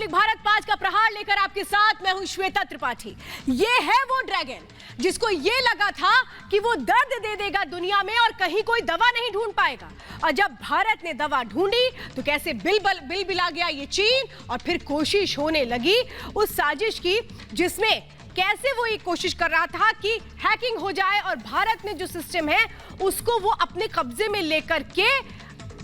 Republic Bharat 5 का प्रहार लेकर आपके साथ मैं हूं श्वेता त्रिपाठी। ये है वो ड्रैगन जिसको ये लगा था कि वो दर्द दे देगा दुनिया में और कहीं कोई दवा नहीं ढूंढ पाएगा, और जब भारत ने दवा ढूंढी तो कैसे बिल बिला गया ये चीन, और फिर कोशिश होने लगी उस साजिश की जिसमें कैसे वो ये कोशिश कर रहा था कि हैकिंग हो जाए और भारत में जो सिस्टम है उसको वो अपने कब्जे में लेकर के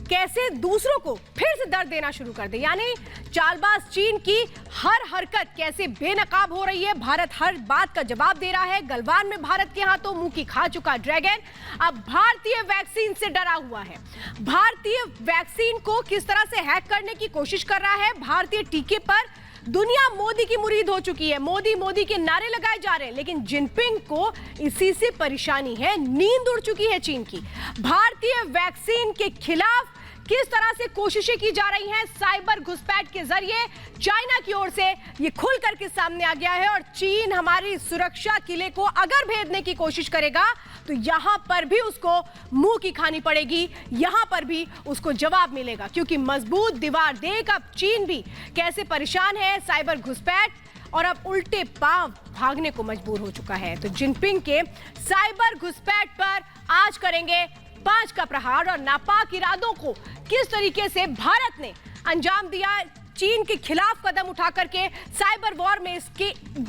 कैसे दूसरों को फिर से दर्द देना शुरू कर दे। यानी चालबाज चीन की हर हरकत कैसे बेनकाब हो रही है, भारत हर बात का जवाब दे रहा है। गलवान में भारत के हाथों मुंह की खा चुका ड्रैगन अब भारतीय वैक्सीन से डरा हुआ है। भारतीय वैक्सीन को किस तरह से हैक करने की कोशिश कर रहा है। भारतीय टीके पर दुनिया मोदी की मुरीद हो चुकी है, मोदी मोदी के नारे लगाए जा रहे हैं, लेकिन जिनपिंग को इसी से परेशानी है, नींद उड़ चुकी है चीन की। भारतीय वैक्सीन के खिलाफ किस तरह से कोशिशें की जा रही हैं साइबर घुसपैठ के जरिए, चाइना की ओर से ये खुल करके सामने आ गया है। और चीन हमारी सुरक्षा किले को अगर भेदने की कोशिश करेगा तो यहां पर भी उसको मुंह की खानी पड़ेगी, यहां पर भी उसको जवाब मिलेगा, क्योंकि मजबूत दीवार देख अब चीन भी कैसे परेशान है साइबर घुसपैठ और अब उल्टे पांव भागने को मजबूर हो चुका है। तो जिनपिंग के साइबर घुसपैठ पर आज करेंगे 5 का प्रहार, और नापाक इरादों को किस तरीके से भारत ने अंजाम दिया, चीन के खिलाफ कदम उठा करके साइबर वॉर में इसकी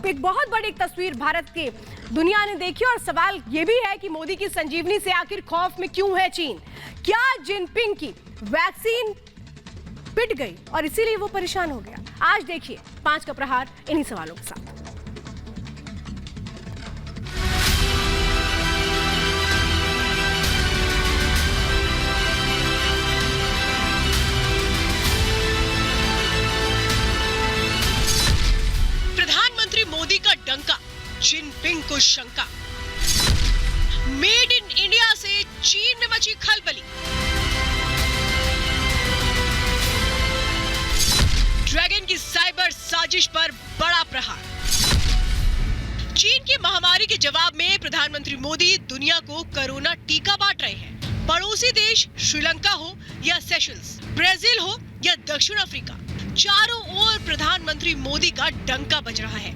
एक बहुत बड़ी तस्वीर भारत की दुनिया ने देखी। और सवाल यह भी है कि मोदी की संजीवनी से आखिर खौफ में क्यों है चीन? क्या जिनपिंग की वैक्सीन पिट गई और इसीलिए वो परेशान हो गया? आज देखिए 5 का प्रहार इन्हीं सवालों के साथ। मोदी का डंका, जिनपिंग को शंका। मेड इन इंडिया से चीन में मची खलबली। ड्रैगन की साइबर साजिश पर बड़ा प्रहार। चीन की महामारी के जवाब में प्रधानमंत्री मोदी दुनिया को कोरोना टीका बांट रहे हैं। पड़ोसी देश श्रीलंका हो या सेशल्स, ब्राजील हो या दक्षिण अफ्रीका, चारों ओर प्रधानमंत्री मोदी का डंका बज रहा है।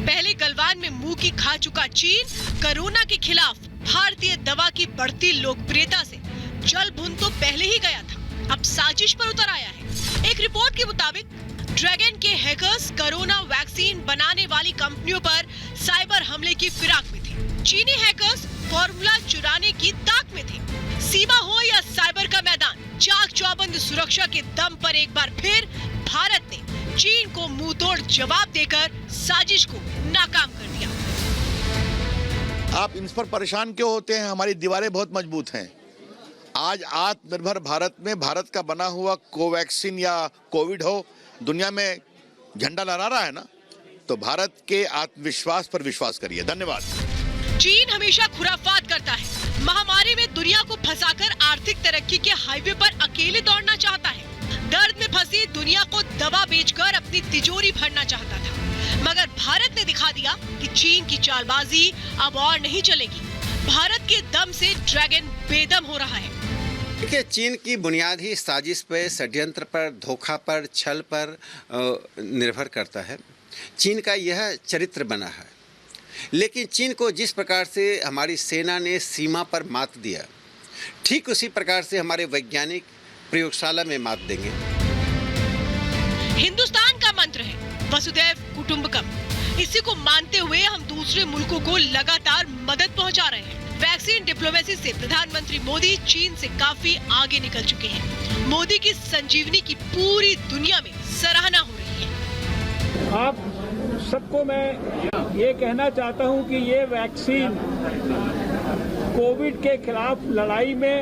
पहले गलवान में मुंह की खा चुका चीन कोरोना के खिलाफ भारतीय दवा की बढ़ती लोकप्रियता से जल भुन तो पहले ही गया था, अब साजिश पर उतर आया है। एक रिपोर्ट के मुताबिक ड्रैगन के हैकर्स कोरोना वैक्सीन बनाने वाली कंपनियों पर साइबर हमले की फिराक में थे। चीनी हैकर्स फॉर्मूला चुराने की ताक में थे। सीमा हो या साइबर का मैदान, चाक चौबंद सुरक्षा के दम पर एक बार फिर भारत ने चीन को मुंहतोड़ जवाब देकर साजिश को नाकाम कर दिया। आप इन पर परेशान क्यों होते हैं? हमारी दीवारें बहुत मजबूत हैं। आज आत्मनिर्भर भारत में भारत का बना हुआ कोवैक्सीन या कोविड हो, दुनिया में झंडा लहरा रहा है ना, तो भारत के आत्मविश्वास पर विश्वास करिए। धन्यवाद। चीन हमेशा खुराफात करता है, महामारी में दुनिया को फंसाकर आर्थिक तरक्की के हाईवे पर अकेले दौड़ना चाहता है। दर्द में फंसी दुनिया को दवा बेचकर अपनी तिजोरी भरना चाहता था, मगर भारत ने दिखा दिया कि चीन की चालबाजी अब और नहीं चलेगी। भारत के दम से ड्रैगन बेदम हो रहा है। देखिए, चीन की बुनियाद ही साजिश पे, षड्यंत्र पर, धोखा पर, छल पर निर्भर करता है। चीन का यह चरित्र बना है, लेकिन चीन को जिस प्रकार से हमारी सेना ने सीमा पर मात दिया, ठीक उसी प्रकार से हमारे वैज्ञानिक प्रयोगशाला में मात देंगे। हिंदुस्तान का मंत्र है वसुधैव कुटुंबकम। इसी को मानते हुए हम दूसरे मुल्कों को लगातार मदद पहुंचा रहे हैं। वैक्सीन डिप्लोमेसी से प्रधानमंत्री मोदी चीन से काफी आगे निकल चुके हैं। मोदी की संजीवनी की पूरी दुनिया में सराहना हो रही है। आप सबको मैं ये कहना चाहता हूं कि ये वैक्सीन कोविड के खिलाफ लड़ाई में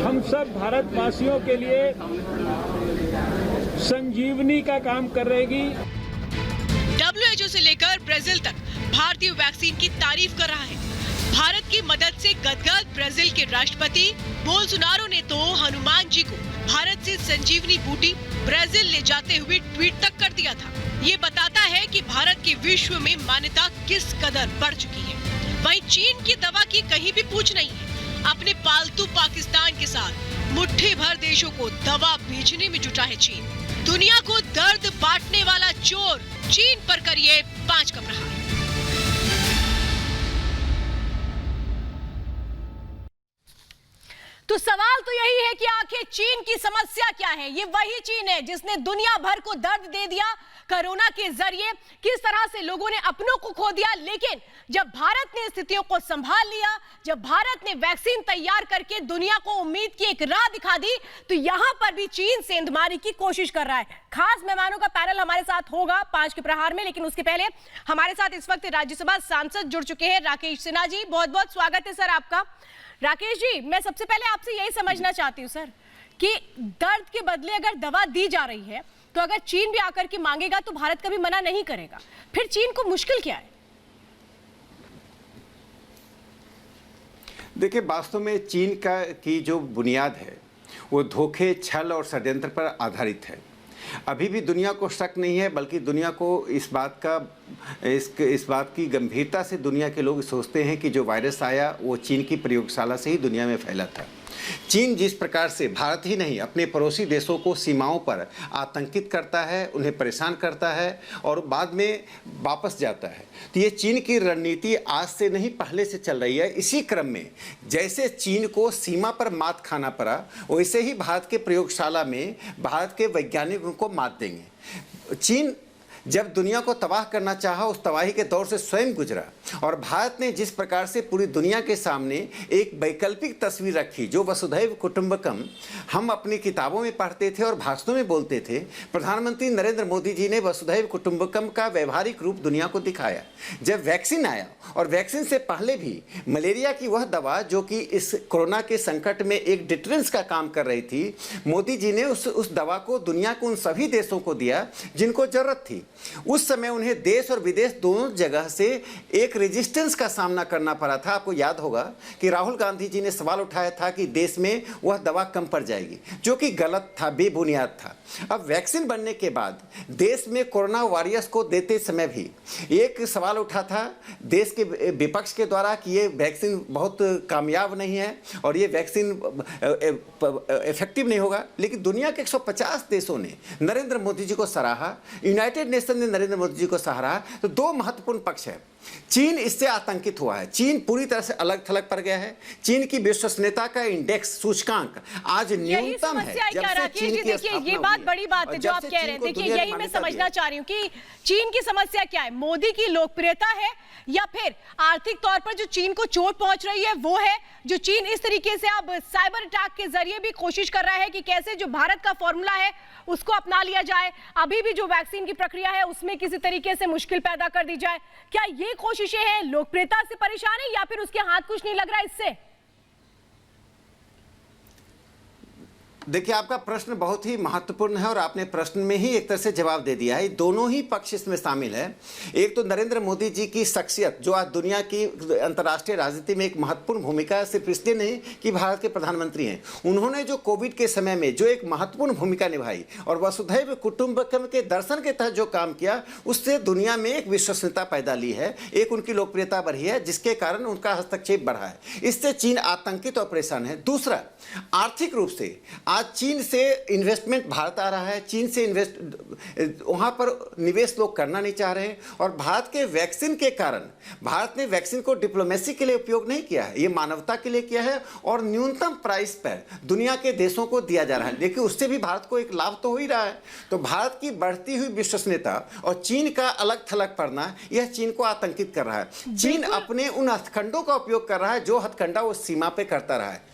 हम सब भारतवासियों के लिए संजीवनी का काम करेगी। WHO से लेकर ब्राजील तक भारतीय वैक्सीन की तारीफ कर रहा है। भारत की मदद से गदगद ब्राजील के राष्ट्रपति बोल्सोनारो ने तो हनुमान जी को भारत से संजीवनी बूटी ब्राजील ले जाते हुए ट्वीट तक कर दिया था। ये बताता है कि भारत की विश्व में मान्यता किस कदर बढ़ चुकी है। वहीं चीन की दवा की कहीं भी पूछ नहीं है। अपने पालतू पाकिस्तान के साथ मुट्ठी भर देशों को दवा बेचने में जुटा है चीन। दुनिया को दर्द बांटने वाला चोर चीन पर करिए 5 का प्रहार। तो सवाल तो यही है कि आखिर चीन की समस्या क्या है। ये वही चीन है जिसने दुनिया भर को दर्द दे दिया कोरोना के जरिए, किस तरह से लोगों ने अपनों को खो दिया। लेकिन जब भारत ने स्थितियों को संभाल लिया, जब भारत ने वैक्सीन तैयार करके दुनिया को उम्मीद की एक राह दिखा दी, तो यहां पर भी चीन सेंधमारी की कोशिश कर रहा है। खास मेहमानों का पैनल हमारे साथ होगा 5 के प्रहार में, लेकिन उसके पहले हमारे साथ इस वक्त राज्यसभा सांसद जुड़ चुके हैं राकेश सिन्हा जी। बहुत बहुत स्वागत है सर आपका। राकेश जी, मैं सबसे पहले आपसे यही समझना चाहती हूँ सर कि दर्द के बदले अगर दवा दी जा रही है तो अगर चीन भी आकर के मांगेगा तो भारत कभी मना नहीं करेगा, फिर चीन को मुश्किल क्या है? देखिए, वास्तव में चीन की जो बुनियाद है वो धोखे, छल और षड्यंत्र पर आधारित है। अभी भी दुनिया को शक नहीं है, बल्कि दुनिया को इस बात की गंभीरता से दुनिया के लोग सोचते हैं कि जो वायरस आया वो चीन की प्रयोगशाला से ही दुनिया में फैला था। चीन जिस प्रकार से भारत ही नहीं अपने पड़ोसी देशों को सीमाओं पर आतंकित करता है, उन्हें परेशान करता है और बाद में वापस जाता है, तो ये चीन की रणनीति आज से नहीं पहले से चल रही है। इसी क्रम में जैसे चीन को सीमा पर मात खाना पड़ा, वैसे ही भारत के प्रयोगशाला में भारत के वैज्ञानिकों को मात देंगे। चीन जब दुनिया को तबाह करना चाहा, उस तबाही के दौर से स्वयं गुजरा और भारत ने जिस प्रकार से पूरी दुनिया के सामने एक वैकल्पिक तस्वीर रखी, जो वसुधैव कुटुंबकम हम अपनी किताबों में पढ़ते थे और भाषणों में बोलते थे, प्रधानमंत्री नरेंद्र मोदी जी ने वसुधैव कुटुंबकम का व्यवहारिक रूप दुनिया को दिखाया। जब वैक्सीन आया, और वैक्सीन से पहले भी मलेरिया की वह दवा जो कि इस कोरोना के संकट में एक डिटरेंस का काम कर रही थी, मोदी जी ने उस दवा को दुनिया को उन सभी देशों को दिया जिनको जरूरत थी। उस समय उन्हें देश और विदेश दोनों जगह से एक रेजिस्टेंस का सामना करना पड़ा था। आपको याद होगा कि राहुल गांधी जी ने सवाल उठाया था कि देश में वह दवा कम पड़ जाएगी, जो कि गलत था, बेबुनियाद था। अब वैक्सीन बनने के बाद देश में कोरोना वॉरियर्स को देते समय भी एक सवाल उठा था देश के विपक्ष के द्वारा कि ये वैक्सीन बहुत कामयाब नहीं है और ये वैक्सीन इफेक्टिव नहीं होगा। लेकिन दुनिया के 150 देशों ने नरेंद्र मोदी जी को सराहा, यूनाइटेड नेशन ने नरेंद्र मोदी जी को सराहा। तो दो महत्वपूर्ण पक्ष है। चीन इससे आतंकित हुआ है, चीन पूरी तरह से अलग थलग पड़ गया है। चीन की विश्वसनीयता का इंडेक्स, सूचकांक आज न्यूनतम है। जब से चीन की देखिए, ये बात बड़ी बात है जो आप कह रहे हैं। देखिए, यही मैं समझना चाह रही हूँ कि चीन की समस्या क्या है। मोदी की लोकप्रियता है या फिर आर्थिक तौर पर जो चीन को चोट पहुंच रही है वो है, जो चीन इस तरीके से अब साइबर अटैक के जरिए भी कोशिश कर रहा है कि कैसे जो भारत का फॉर्मूला है उसको अपना लिया जाए, अभी भी जो वैक्सीन की प्रक्रिया है उसमें किसी तरीके से मुश्किल पैदा कर दी जाए। क्या ये कोशिशें हैं लोकप्रियता से परेशान है या फिर उसके हाथ कुछ नहीं लग रहा इससे? देखिए, आपका प्रश्न बहुत ही महत्वपूर्ण है और आपने प्रश्न में ही एक तरह से जवाब दे दिया है। दोनों ही पक्ष इसमें शामिल है। एक तो नरेंद्र मोदी जी की शख्सियत जो आज दुनिया की अंतर्राष्ट्रीय राजनीति में एक महत्वपूर्ण भूमिका है, सिर्फ इसलिए नहीं कि भारत के प्रधानमंत्री हैं, उन्होंने जो कोविड के समय में जो एक महत्वपूर्ण भूमिका निभाई और वसुधैव कुटुंबकम के दर्शन के तहत जो काम किया, उससे दुनिया में एक विश्वसनीयता पैदा ली है, एक उनकी लोकप्रियता बढ़ी है, जिसके कारण उनका हस्तक्षेप बढ़ा है। इससे चीन आतंकित और परेशान है। दूसरा, आर्थिक रूप से आज चीन से इन्वेस्टमेंट भारत आ रहा है, चीन से वहाँ पर निवेश लोग करना नहीं चाह रहे हैं और भारत के वैक्सीन के कारण भारत ने वैक्सीन को डिप्लोमेसी के लिए उपयोग नहीं किया है, ये मानवता के लिए किया है और न्यूनतम प्राइस पर दुनिया के देशों को दिया जा रहा है। लेकिन उससे भी भारत को एक लाभ तो हो ही रहा है। तो भारत की बढ़ती हुई विश्वसनीयता और चीन का अलग थलग पड़ना, यह चीन को आतंकित कर रहा है। चीन अपने उन हथकंडों का उपयोग कर रहा है जो हथकंडा वो सीमा पे करता रहा है।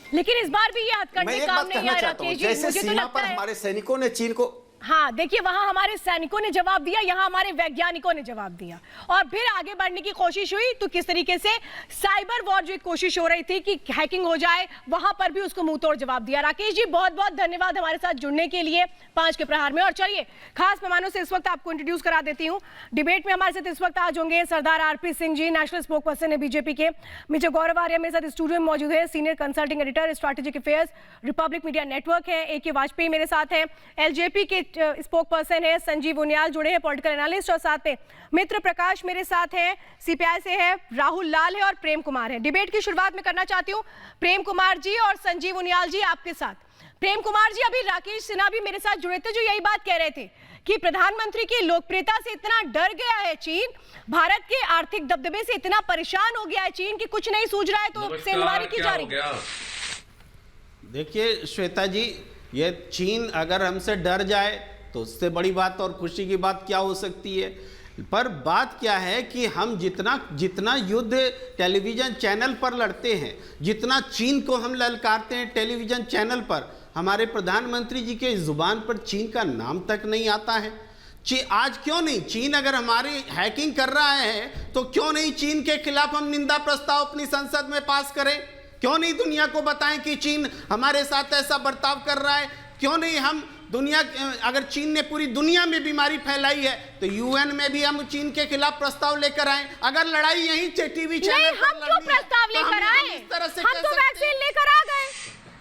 लेकिन इस बार भी ये हथकंडे काम नहीं आ रहा। जैसे सीमा पर हमारे सैनिकों ने चीन को, हाँ देखिए, वहां हमारे सैनिकों ने जवाब दिया, यहाँ हमारे वैज्ञानिकों ने जवाब दिया और फिर आगे बढ़ने की कोशिश हुई। तो किस तरीके से साइबर वॉर जो एक कोशिश हो रही थी कि हैकिंग हो जाए, वहां पर भी उसको मुंह तोड़ जवाब दिया। राकेश जी, बहुत बहुत धन्यवाद हमारे साथ जुड़ने के लिए 5 के प्रहार में। और चलिए, खास मेहमानों से इस वक्त आपको इंट्रोड्यूस करा देती हूँ। डिबेट में हमारे साथ इस वक्त आज होंगे सरदार RP Singh ji, national spoke person है बीजेपी के। मेजर गौरव आर्य मेरे साथ स्टूडियो में मौजूद है, senior consulting editor, strategic affairs, Republic media network है। AK वाजपेयी मेरे साथ है, LJP के स्पोक पर्सन है संजीव उनियाल जुड़े हैं, पॉलिटिकल एनालिस्ट, और साथ में मित्र प्रकाश मेरे साथ हैं, सीपीआई से है, राहुल लाल है और प्रेम कुमार है। डिबेट की शुरुआत में करना चाहती हूँ प्रेम कुमार जी और संजीव उनियाल जी आपके साथ। प्रेम कुमार जी, अभी राकेश सिन्हा भी मेरे साथ जुड़े थे जो यही बात कह रहे थे कि प्रधानमंत्री की लोकप्रियता से इतना डर गया है चीन, भारत के आर्थिक दबदबे से इतना परेशान हो गया है चीन कि कुछ नहीं सूझ रहा है तो सेंधमारी की जा रही है। देखिए श्वेता जी, ये चीन अगर हमसे डर जाए तो उससे बड़ी बात और खुशी की बात क्या हो सकती है। पर बात क्या है कि हम जितना युद्ध टेलीविजन चैनल पर लड़ते हैं, जितना चीन को हम ललकारते हैं टेलीविजन चैनल पर, हमारे प्रधानमंत्री जी के जुबान पर चीन का नाम तक नहीं आता है। आज क्यों नहीं, चीन अगर हमारी हैकिंग कर रहा है तो क्यों नहीं चीन के खिलाफ हम निंदा प्रस्ताव अपनी संसद में पास करें? क्यों नहीं दुनिया को बताएं कि चीन हमारे साथ ऐसा बर्ताव कर रहा है? क्यों नहीं हम दुनिया, अगर चीन ने पूरी दुनिया में बीमारी फैलाई है तो यूएन में भी हम चीन के खिलाफ प्रस्ताव लेकर आए। अगर लड़ाई यही टीवी चैनल पर हम क्यों प्रस्ताव लेकर आए? हम तो वैक्सीन लेकर आ गए,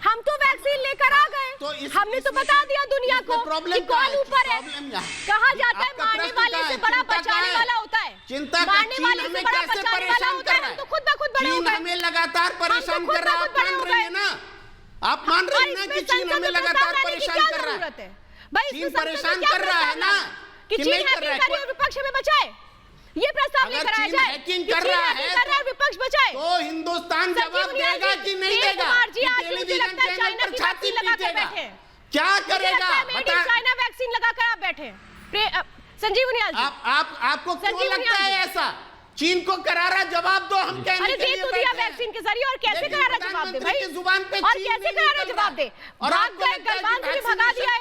हम तो वैक्सीन लेकर आ गए, तो हमने तो बता दिया दुनिया को कि कौन ऊपर है। कहा जाता है मारने वाले से बड़ा बचाने वाला होता है, चिंता मारने वाले से बड़ा बचाने वाला होता है। हम तो खुद ब खुद बड़े हो गए, हमें लगातार परेशान कर रहा है। आप मान रहे हैं ना कि चीन हमें लगातार परेशान कर रहा है? चीन परेशान कर रहा है ना कि चीन हैकिंग करे और विपक्ष में बचाए, ये प्रस्ताव लेकर आया जाए। हैकिंग कर रहा है विपक्ष बचाए तो हिंदुस्तान जवाब देगा कि नहीं देगा? टेलीविजन चैनल पर छाती पीटेगा, क्या करेगा? चाइना वैक्सीन लगाकर आप बैठे। संजीव उनियाल जी, आपको क्यों लगता है ऐसा? चीन को करारा जवाब दो, हम कहने के लिए बैठे हैं वैक्सीन के जरिए। और कैसे करारा जवाब दे भाई, जुबान पे और कैसे करारा जवाब दे? भाग गए, गलवान से भगा दिया है,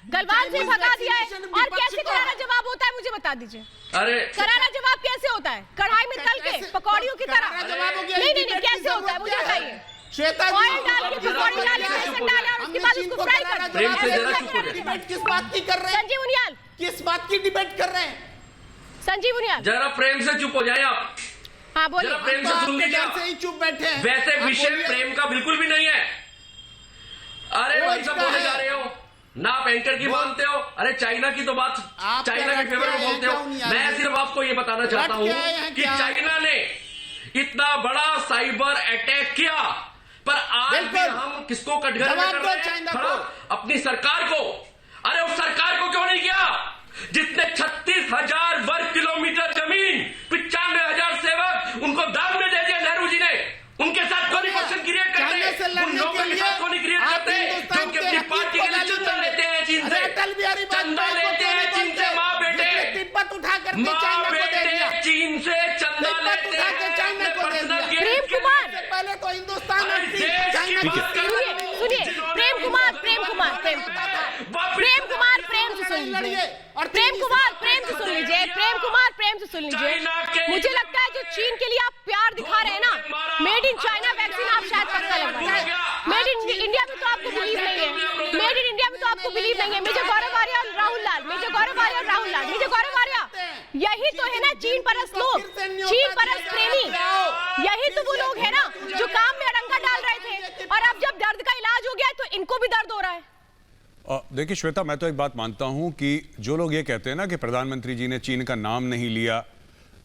गलवान से भगा दिया है, और कैसे करारा जवाब होता है मुझे बता दीजिए। अरे करारा जवाब कैसे होता है? कढ़ाई में तल के पकौड़ियों की तरह? नहीं, कैसे होता है मुझे बताइए। ऑयल डाल के, पकौड़ी डाल के, बेसन डाल और उसके बाद उसको फ्राई कर। डिबेट किस बात की कर रहे हैं? संजीव उनियाल, किस बात की डिबेट कर रहे हैं? संजीव उनियाल, जरा प्रेम से चुप हो जाए आप। हाँ बोलिए। जरा प्रेम से सुन लीजिए आप। ही चुप बैठे हैं। वैसे विषय प्रेम का बिल्कुल भी नहीं है। अरे वही सब बोले जा रहे हो ना, आप एंकर की मानते हो। अरे चाइना की तो बात चाइना के फेवर में बोलते हो। मैं सिर्फ आपको ये बताना चाहता हूँ कि चाइना ने इतना बड़ा साइबर अटैक किया, पर आज भी हम किसको कटघरे में कर रहे हैं? अपनी सरकार को। अरे उस सरकार को क्यों नहीं किया जिसने 36,000 वर्ग किलोमीटर जमीन, 95,000 सेवक उनको दान में दे दिया नेहरू जी ने? उनके साथ कौन क्वेश्चन क्रिएट करते हैं? उन लोगों के साथ कौन क्रिएट करते हैं जो कि अपनी पार्टी के लिए चंदा लेते हैं चीन से? चंदा लेते हैं चीन से। माँ बेटे तिब्बत उठा कर माँ बेटे चीन से चंदा लेते हैं। प्रेम कुमार, पहले तो हिंदुस्तान सुनिए प्रेम कुमार, प्रेम से सुन लीजिए। प्रेम कुमार प्रेम से सुन लीजिए, प्रेम कुमार प्रेम से सुन लीजिए। मुझे लगता है जो चीन के लिए आप प्यार दिखा रहे हैं ना, मेड इन चाइना वैक्सीन आप शायद पक्का लगा रहे हैं। मेड इन इंडिया में तो आपको बिलीव नहीं है, मेड इन इंडिया में तो आपको बिलीव नहीं है। मेजर गौरव आर्या और राहुल लाल, मेजर गौरव आर्या और राहुल लाल, मेजर गौरव आर्या, यही तो है ना चीन परस्त लोग, चीन परस्त प्रेमी। यही तो वो लोग है ना जो काम में अड़ंगा डाल रहे थे, और अब जब दर्द का इलाज हो गया तो इनको भी दर्द हो रहा है। देखिए श्वेता, मैं तो एक बात मानता हूं कि जो लोग ये कहते हैं ना कि प्रधानमंत्री जी ने चीन का नाम नहीं लिया,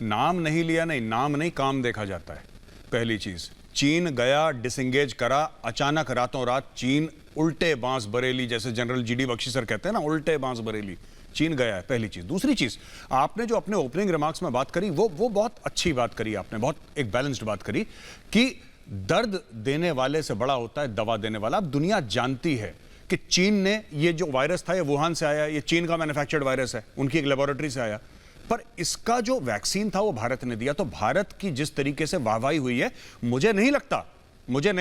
नाम नहीं काम देखा जाता है। पहली चीज, चीन गया, डिसएंगेज करा, अचानक रातों रात चीन उल्टे बांस बरेली, जैसे जनरल जीडी बख्शी सर कहते हैं ना, उल्टे बांस बरेली चीन गया है। पहली चीज। दूसरी चीज, आपने जो अपने ओपनिंग रिमार्क्स में बात करी वो बहुत अच्छी बात करी आपने, बहुत एक बैलेंस्ड बात करी कि दर्द देने वाले से बड़ा होता है दवा देने वाला। अब दुनिया जानती है कि चीन ने, ये जो वायरस था ये वुहान से आया, ये चीन का मैन्युफैक्चर्ड वायरस है, उनकी एक लेबोरेटरी से आया, पर इसका जो वैक्सीन था वो भारत ने दिया। तो भारत की जिस तरीके से वाहवाही हुई है, मुझे नहीं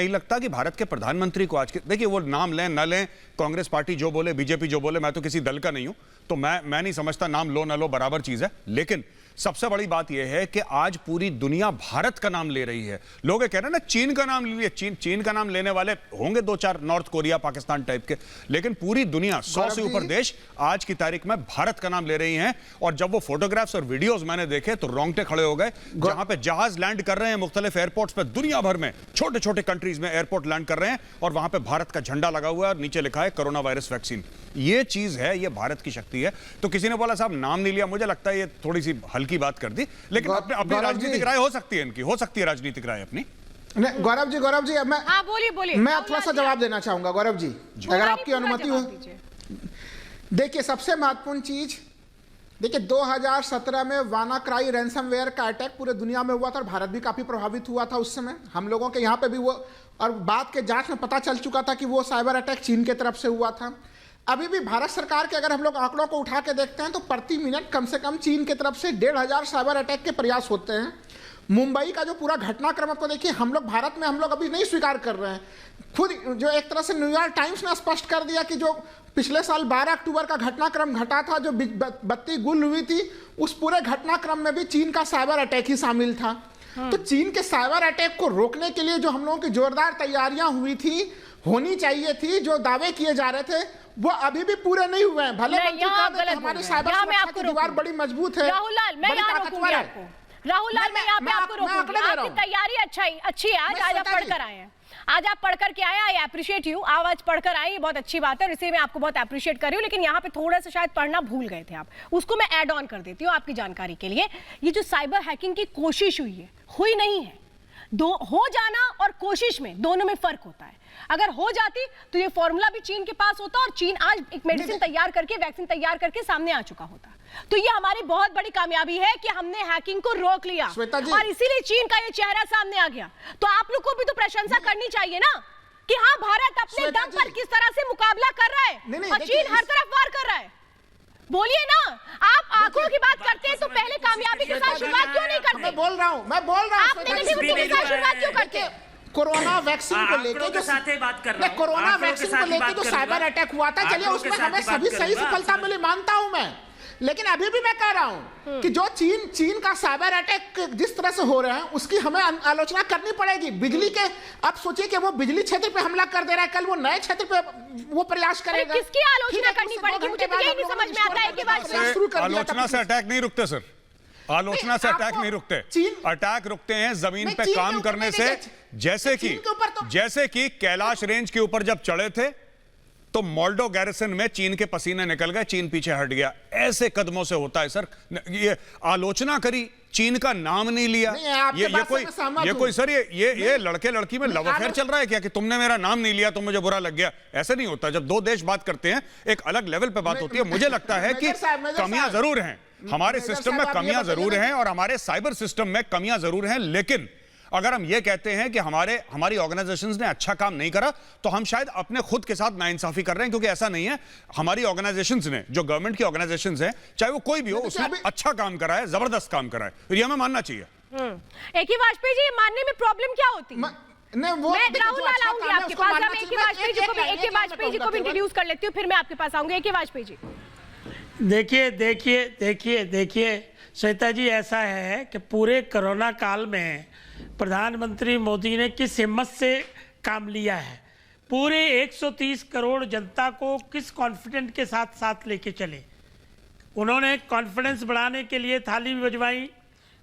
लगता कि भारत के प्रधानमंत्री को आज के, देखिए वो नाम लें न लें, कांग्रेस पार्टी जो बोले, बीजेपी जो बोले, मैं तो किसी दल का नहीं हूं, तो मैं नहीं समझता नाम लो ना लो बराबर चीज है। लेकिन सबसे बड़ी बात यह है कि आज पूरी दुनिया भारत का नाम ले रही है। लोग ये कह रहे हैं ना चीन का नाम ले लिया, चीन का नाम लेने वाले होंगे 2-4 नॉर्थ कोरिया पाकिस्तान टाइप के, लेकिन पूरी दुनिया 100 से ऊपर देश आज की तारीख में भारत का नाम ले रही हैं। और जब वो फोटोग्राफ्स और वीडियोस मैंने देखे तो रोंगटे खड़े हो गए, जहां पे जहाज लैंड कर रहे हैं मुख्तलिफ एयरपोर्ट्स पे दुनिया भर में, छोटे छोटे कंट्रीज में एयरपोर्ट लैंड कर रहे हैं और वहां पे भारत का झंडा लगा हुआ है और नीचे लिखा है कोरोना वायरस वैक्सीन। ये चीज है, ये भारत की शक्ति है। तो किसी ने बोला साहब नाम नहीं लिया, मुझे लगता है ये थोड़ी सी हल्की बात कर दी, लेकिन अपनी राजनीतिक राय हो सकती है, इनकी हो सकती है राजनीतिक राय अपनी। गौरव जी अब मैं बोलिए मैं थोड़ा सा जवाब देना चाहूंगा गौरव जी, अगर आपकी अनुमति हो। देखिए सबसे महत्वपूर्ण चीज, देखिए 2017 में वानाक्राई रैंसमवेयर का अटैक पूरे दुनिया में हुआ था और भारत भी काफी प्रभावित हुआ था उस समय। हम लोगों के यहाँ पे भी वो, और बाद के जांच में पता चल चुका था कि वो साइबर अटैक चीन की तरफ से हुआ था। अभी भी भारत सरकार के अगर हम लोग आंकड़ों को उठा के देखते हैं तो प्रति मिनट कम से कम चीन की तरफ से 1500 साइबर अटैक के प्रयास होते हैं। मुंबई का जो पूरा घटनाक्रम आपको देखिए, हम लोग भारत में हम लोग अभी नहीं स्वीकार कर रहे हैं। खुद जो एक तरह से न्यूयॉर्क टाइम्स ने स्पष्ट कर दिया कि जो पिछले साल 12 अक्टूबर का घटनाक्रम घटा था, जो बत्ती गुल हुई थी, उस पूरे घटनाक्रम में भी चीन का साइबर अटैक ही शामिल था। तो चीन के साइबर अटैक को रोकने के लिए जो हम लोगों की जोरदार तैयारियां होनी चाहिए थी, जो दावे किए जा रहे थे, वो अभी भी पूरे नहीं हुए हैं। भले हमारे साइबर सुरक्षा की दीवार बड़ी मजबूत है, राहुल लाल मैं यहाँ पे आपको रोकूंगी। आपकी तैयारी अच्छी है, आज आप पढ़कर आए हैं, आज आप पढ़कर के आए, आई अप्रिशिएट यू। आज पढ़कर आए, ये बहुत अच्छी बात है और इसे मैं आपको बहुत अप्रिशिएट कर रही हूँ। लेकिन यहाँ पे थोड़ा सा शायद पढ़ना भूल गए थे आप, उसको मैं ऐड ऑन कर देती हूँ आपकी जानकारी के लिए। ये जो साइबर हैकिंग की कोशिश हुई है, हुई नहीं है। हो जाना और कोशिश में दोनों में फर्क होता है। अगर हो जाती तो ये फॉर्मूला भी चीन के पास होता और चीन आज एक मेडिसिन तैयार करके, वैक्सीन तैयार करके सामने आ चुका होता। तो ये हमारी बहुत बड़ी कामयाबी है कि हमने हैकिंग को रोक लिया और इसीलिए चीन का ये चेहरा सामने आ गया। तो आप लोग को भी तो प्रशंसा करनी चाहिए ना कि हाँ, भारत अपने दम पर किस तरह से मुकाबला कर रहा है और चीन हर तरफ वार कर रहा है। बोलिए ना, आप आंखों की बात करते हैं तो पहले कामयाबी के साथ शुरुआत क्यों नहीं करते? मैं बोल रहा हूँ आप नेगेटिविटी के साथ शुरुआत क्यों करते हैं? कोरोना वैक्सीन को लेके जो कोरोना वैक्सीन को लेके जो साइबर अटैक हुआ था, चलिए उसमें हमें सभी सही सफलता मिली, मानता हूं मैं। लेकिन अभी भी मैं कह रहा हूं कि जो चीन का साइबर अटैक जिस तरह से हो रहे हैं, उसकी हमें आलोचना करनी पड़ेगी। बिजली के, अब सोचिए कि वो बिजली क्षेत्र पे हमला कर दे रहा है, कल वो नए क्षेत्र पे वो प्रयास करेगा। किसकी आलोचना करनी पड़ेगी? मुझे तो यही नहीं समझ में आता है कि आलोचना से अटैक नहीं रुकते सर, आलोचना से अटैक नहीं रुकते। अटैक रुकते हैं जमीन पे काम करने से। जैसे कि कैलाश रेंज के ऊपर जब चढ़े थे तो मोल्डो गैरिसन में चीन के पसीने निकल गए, चीन पीछे हट गया। ऐसे कदमों से होता है सर। ये आलोचना करी, चीन का नाम नहीं लिया। ये कोई सर ये लड़के लड़की में लव अफेयर चल रहा है क्या कि तुमने मेरा नाम नहीं लिया तो मुझे बुरा लग गया? ऐसे नहीं होता। जब दो देश बात करते हैं एक अलग लेवल पे बात होती है। मुझे लगता है कि कमियां जरूर हैं, हमारे सिस्टम में कमियां जरूर हैं और हमारे साइबर सिस्टम में कमियां जरूर हैं। लेकिन अगर हम ये कहते हैं कि हमारी ऑर्गेनाइजेशंस ने अच्छा काम नहीं करा तो हम शायद अपने खुद के साथ नाइंसाफी कर रहे हैं, क्योंकि ऐसा नहीं है। हमारी ऑर्गेनाइजेशंस ने, जो गवर्नमेंट की ऑर्गेनाइजेशंस हैं, चाहे वो कोई भी हो, उसने अच्छा काम करा है, जबरदस्त काम करा है, तो ये हमें मानना चाहिए। एक ही वाजपेयी जी, मानने में प्रॉब्लम क्या होती है? मैं राहुल लाल आऊंगी आपके पास। मैं एक ही वाजपेयी जी को भी इंट्रोड्यूस कर लेती हूँ, फिर मैं आपके पास आऊंगी। एक ही वाजपेयी जी, देखिए श्वेता जी, ऐसा है कि पूरे कोरोना काल में प्रधानमंत्री मोदी ने किस हिम्मत से काम लिया है। पूरे 130 करोड़ जनता को किस कॉन्फिडेंस के साथ लेके चले। उन्होंने कॉन्फिडेंस बढ़ाने के लिए थाली भी बजवाई,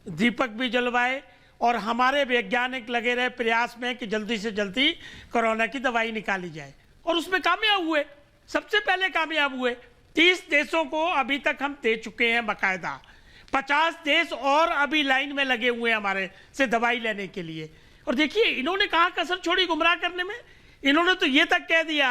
दीपक भी जलवाए और हमारे वैज्ञानिक लगे रहे प्रयास में कि जल्दी से जल्दी कोरोना की दवाई निकाली जाए और उसमें कामयाब हुए। सबसे पहले कामयाब हुए। 30 देशों को अभी तक हम दे चुके हैं बाकायदा। 50 देश और अभी लाइन में लगे हुए हैं हमारे से दवाई लेने के लिए। और देखिए इन्होंने कहा कसर छोड़ी गुमराह करने में। इन्होंने तो ये तक कह दिया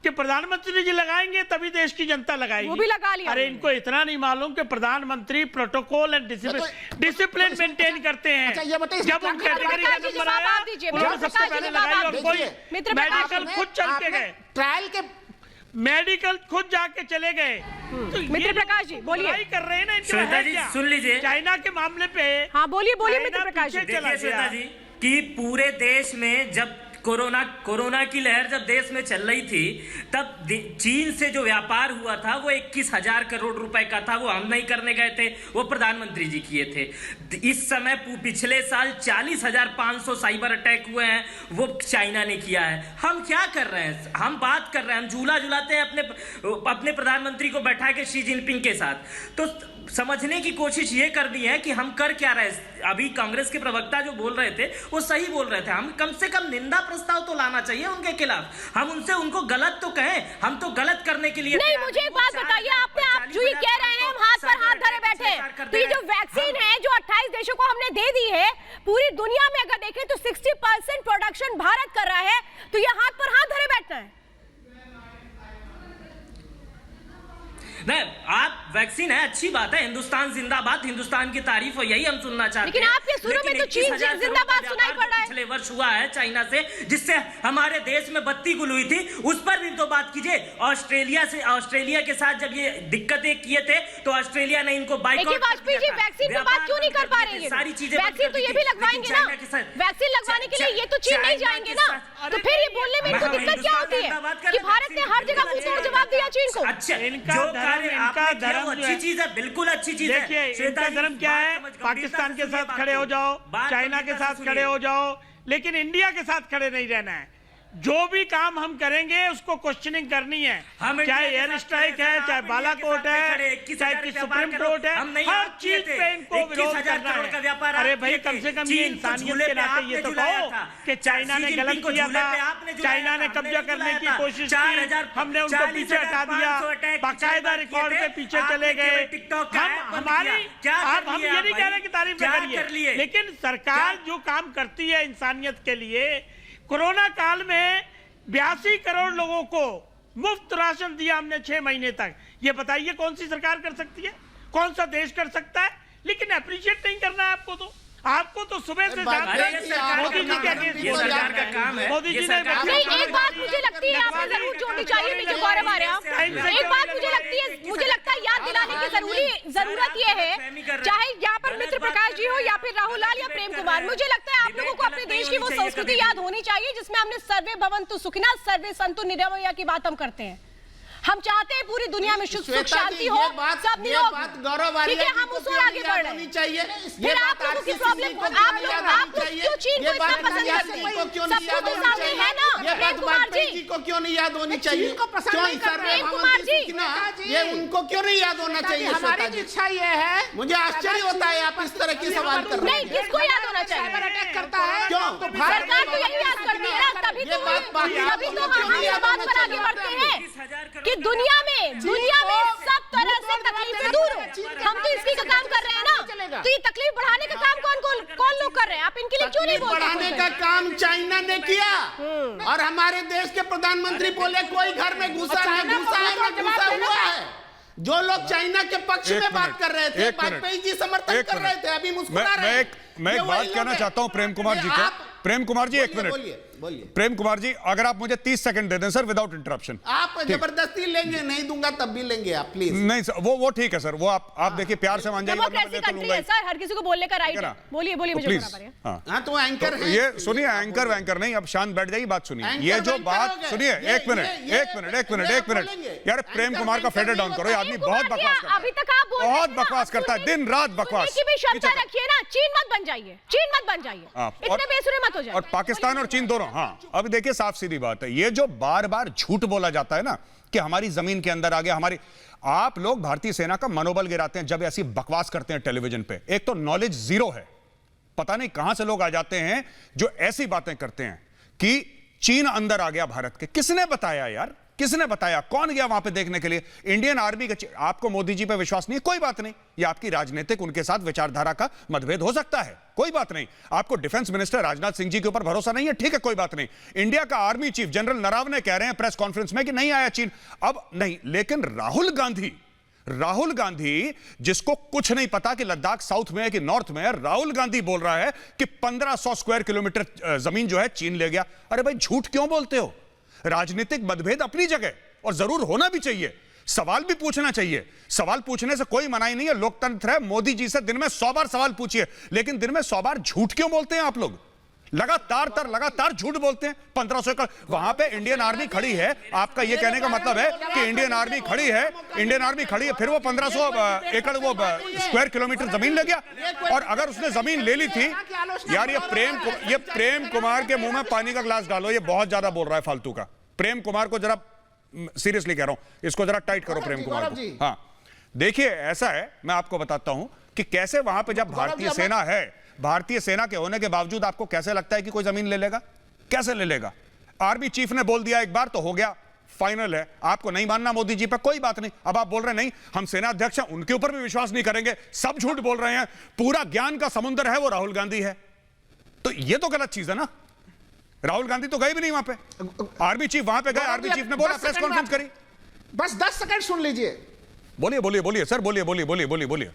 कि प्रधानमंत्री जी लगाएंगे तभी देश की जनता लगाएगी। वो भी लगा लिया। अरे इनको इतना नहीं मालूम कि प्रधानमंत्री प्रोटोकॉल एंड डिसिप्लिन मेंटेन करते हैं। जब उन कैटेगरी का नंबर आया उन्होंने सबसे पहले लगाई और कोई मेडिकल खुद चल के गए, ट्रायल के मेडिकल खुद जाके चले गए। तो मित्र प्रकाश जी बोलिए। कर रहे हैं ना, श्वेता जी सुन लीजिए, चाइना के मामले पे। हाँ बोलिए मित्र प्रकाश जी। देखिए श्वेता जी कि पूरे देश में जब कोरोना की लहर जब देश में चल रही थी, तब चीन से जो व्यापार हुआ था वो 21,000 करोड़ रुपए का था। वो हम नहीं करने गए थे, वो प्रधानमंत्री जी किए थे। इस समय पिछले साल 40,500 साइबर अटैक हुए हैं, वो चाइना ने किया है। हम क्या कर रहे हैं? हम बात कर रहे हैं, हम झूला झुलाते हैं अपने प्रधानमंत्री को बैठा के शी जिनपिंग के साथ। तो समझने की कोशिश ये करनी है कि हम कर क्या रहे हैं। अभी कांग्रेस के प्रवक्ता जो बोल रहे थे वो सही बोल रहे थे। हम कम से कम निंदा प्रस्ताव तो लाना चाहिए उनके खिलाफ। हम उनको गलत तो कहें, हम तो गलत करने के लिए नहीं। मुझे एक बात बताइए, आप जो ये कह रहे हैं हम हाथ पर हाथ धरे बैठे, तो ये जो वैक्सीन है जो 28 देशों को हमने दे दी है, पूरी दुनिया में अगर देखें तो 60% प्रोडक्शन भारत कर रहा है, तो ये हाथ पर हाथ धरे बैठना है। नहीं, आप वैक्सीन है, अच्छी बात है, हिंदुस्तान जिंदाबाद, हिंदुस्तान की तारीफ हो, यही हम सुनना चाहते हैं। लेकिन आपके शुरू में तो चीन जिंदाबाद सुनाई पड़ रहा है। पिछले वर्ष हुआ है चाइना से, जिससे हमारे देश में बत्ती गुल हुई थी, उस पर भी तो बात कीजिए। ऑस्ट्रेलिया के साथ जब ये दिक्कतें किए थे तो ऑस्ट्रेलिया ने इनको बाइकआउट। वाजपेयी जी वैक्सीन की बात क्यों नहीं कर पा रहे हैं? सारी चीजें वैक्सीन तो ये भी लगवाएंगे ना, वैक्सीन लगवाने के लिए ये तो चीन नहीं जाएंगे ना, तो फिर ये बोलने में इनको दिक्कत क्या होती है कि भारत ने हर जगह मुंह तोड़ जवाब दिया चीन को? अच्छा, इनका धर्म अच्छी चीज है, बिल्कुल अच्छी चीज है। देखिए इनका धर्म क्या है, पाकिस्तान के साथ खड़े हो जाओ, चाइना के साथ खड़े हो जाओ, लेकिन इंडिया के साथ खड़े नहीं रहना है। जो भी काम हम करेंगे उसको क्वेश्चनिंग करनी है, चाहे एयर स्ट्राइक है, चाहे बालाकोट है, चाहे सुप्रीम कोर्ट है, हर चीज पे इनको विरोध करना है। अरे भाई, कम से कम ये इंसानियत के नाते ये तो कहो कि चाइना ने गलत किया था, चाइना ने कब्जा करने की कोशिश की, हमने उनको पीछे हटा दिया, बाकायदा रिकॉर्ड पे पीछे चले गए। हम ये नहीं कह रहे कि तारीफ करिए, लेकिन सरकार जो काम करती है इंसानियत के लिए, कोरोना काल में 82 करोड़ लोगों को मुफ्त राशन दिया हमने 6 महीने तक। ये बताइए कौन सी सरकार कर सकती है, कौन सा देश कर सकता है? लेकिन अप्रिशिएट नहीं करना है आपको तो सुबह से मोदी जी के अगेंस्ट ये सरकार का काम है। मोदी जी ने नहीं, एक बात मुझे लगती है आपने जरूर जोड़नी चाहिए मुझे गौरव आर्या। एक बात मुझे लगता है याद दिलाने की जरूरत ये है, चाहे यहाँ पर मित्र प्रकाश जी हो या फिर राहुल लाल या प्रेम कुमार, मुझे लगता है आप लोगों को अपने देश की वो संस्कृति याद होनी चाहिए जिसमें हमने सर्वे भवन्तु सुखिनः सर्वे सन्तु निरामया की बात हम करते हैं। हम चाहते हैं पूरी दुनिया में सुख शांति हो, सब निरोग। ठीक है, हम उस ओर आगे बढ़ रहे हैं। फिर आप लोगों की प्रॉब्लम, आप क्यों चीन को इतना पसंद करते हैं? सबको तो सामने है ना। प्रेम कुमार जी को क्यों नहीं याद होनी चाहिए? प्रेम कुमार जी, ये उनको क्यों नहीं याद होना चाहिए? हमारी इच्छा ये है, मुझे आश्चर्य होता है आप इस तरह की सवाल कर रहे हैं। नहीं, किसको याद होना चाहिए? अटैक करता है क्यों? सरकार तो यही याद करती है ना, तभी तो हम इस बात पर आगे बढ़ते हैं कि दुनिया में सब तरह से तकलीफ दूर हो। हम तो इसी का काम कर रहे हैं ना, तो ये तकलीफ बढ़ाने का काम कौन लोग कर रहे हैं? आप इनके लिए क्यों नहीं बोलते? बढ़ाने का काम चाइना ने किया और हमारे देश के प्रधानमंत्री बोले कोई घर में घुसा हुआ है। जो लोग चाइना के पक्ष में बात कर रहे थे, वाजपेयी जी समर्थन कर रहे थे, अभी मुस्कुरा रहे हैं। मैं एक बात कहना चाहता हूं प्रेम कुमार जी को। प्रेम कुमार जी, एक मिनट बोलिए। प्रेम कुमार जी, अगर आप मुझे 30 सेकंड दे दें सर, विदाउट इंटरप्शन। आप जबरदस्ती लेंगे, नहीं दूंगा तब भी लेंगे आप, प्लीज। नहीं सर, वो ठीक है सर, वो आप देखिए प्यार से मान जाइए। डेमोक्रेसी कंट्री है सर, हर किसी को बोलने का राइट है। बोलिए मुझे हाँ, तो एंकर है। ये सुनिए, एंकर नहीं, अब शांत बैठ जाइए, बात सुनिए। ये जो बात सुनिए, एक मिनट यार, प्रेम कुमार का फेडर डाउन करो। आदमी बहुत बकवास करता है, अभी तक आप बहुत बकवास करता है, दिन रात बकवास। क्षमता रखिए ना, चीन मत बन जाइए, इतने बेसुरे मत हो जाइए। और पाकिस्तान और चीन दोनों। हाँ, अब देखिए साफ सीधी बात है, ये जो बार बार झूठ बोला जाता है ना कि हमारी जमीन के अंदर आ गया, आप लोग भारतीय सेना का मनोबल गिराते हैं जब ऐसी बकवास करते हैं टेलीविजन पे। एक तो नॉलेज जीरो है, पता नहीं कहां से लोग आ जाते हैं जो ऐसी बातें करते हैं कि चीन अंदर आ गया भारत के। किसने बताया यार, किसने बताया? कौन गया वहां पे देखने के लिए? इंडियन आर्मी के। आपको मोदी जी पे विश्वास नहीं है, कोई बात नहीं, ये आपकी राजनीतिक उनके साथ विचारधारा का मतभेद हो सकता है, कोई बात नहीं। आपको डिफेंस मिनिस्टर राजनाथ सिंह जी के ऊपर भरोसा नहीं है, ठीक है, कोई बात नहीं। इंडिया का आर्मी चीफ जनरल नरावने कह रहे हैं प्रेस कॉन्फ्रेंस में कि नहीं आया चीन, अब नहीं। लेकिन राहुल गांधी जिसको कुछ नहीं पता कि लद्दाख साउथ में है कि नॉर्थ में है, राहुल गांधी बोल रहा है कि 1500 स्क्वायर किलोमीटर जमीन जो है चीन ले गया। अरे भाई, झूठ क्यों बोलते हो? राजनीतिक मतभेद अपनी जगह और जरूर होना भी चाहिए, सवाल भी पूछना चाहिए, सवाल पूछने से कोई मनाही नहीं है, लोकतंत्र है। मोदी जी से दिन में 100 बार सवाल पूछिए, लेकिन दिन में 100 बार झूठ क्यों बोलते हैं आप लोग? लगातार झूठ बोलते हैं। 1500 एकड़ वहां पे इंडियन आर्मी खड़ी है। आपका ये कहने का मतलब है कि इंडियन आर्मी खड़ी है, फिर वो 1500 एकड़ वो स्क्वायर किलोमीटर जमीन ले गया। और अगर उसने जमीन ले ली थी, यार ये प्रेम कुमार के मुंह में पानी का ग्लास डालो, ये बहुत ज्यादा बोल रहा है फालतू का। प्रेम कुमार को जरा सीरियसली कह रहा हूं, इसको जरा टाइट करो प्रेम कुमार को। हाँ देखिए, ऐसा है, मैं आपको बताता हूं कि कैसे वहां पे जब भारतीय सेना है, भारतीय सेना के होने के बावजूद आपको कैसे लगता है कि कोई जमीन ले लेगा? कैसे ले लेगा? आर्मी चीफ ने बोल दिया एक बार तो हो गया, फाइनल है। आपको नहीं मानना मोदी जी पे, कोई बात नहीं। अब आप बोल रहे नहीं हम सेना अध्यक्ष हैं, उनके ऊपर भी विश्वास नहीं करेंगे, सब झूठ बोल रहे हैं, पूरा ज्ञान का समुद्र है वो राहुल गांधी है। तो ये तो गलत चीज है ना। राहुल गांधी तो गए भी नहीं वहां पे, आर्मी चीफ वहां पे गए, आर्मी चीफ ने बोला, प्रेस कॉन्फ्रेंस करी। बस 10 सेकंड सुन लीजिए। बोलिए सर, बोलिए।